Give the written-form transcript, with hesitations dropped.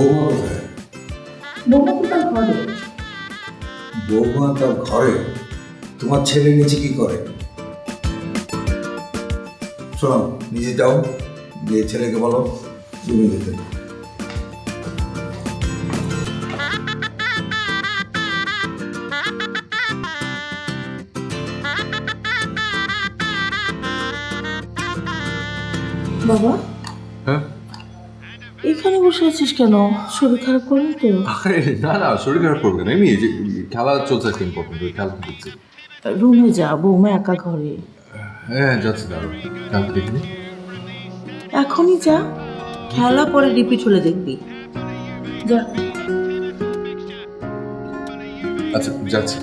বৌমা কোথায়? বৌমা তো তার ঘরে। বৌমা তার ঘরে? তোমার ছেলে নিচে কি করে? শোনো, নিজে যাও, গিয়ে ছেলেকে বলো রুমে যেতে। বাবা, হ্যাঁ? এখানে বসে আছিস কেন? শরীর খারাপ করলি তো? আরে না না, শরীর খারাপ করবে না, এমনি এই যে খেলা চলছে একটা ইম্পর্টেন্ট, ওই খেলা দেখছি। রুমে যা, বৌমা একা ঘরে। হ্যাঁ যাচ্ছি, দাঁড়ো খেলা দেখিনি। এখনই যা, খেলা পরে রিপিট হলে দেখবি। যা। আচ্ছা যাচ্ছি।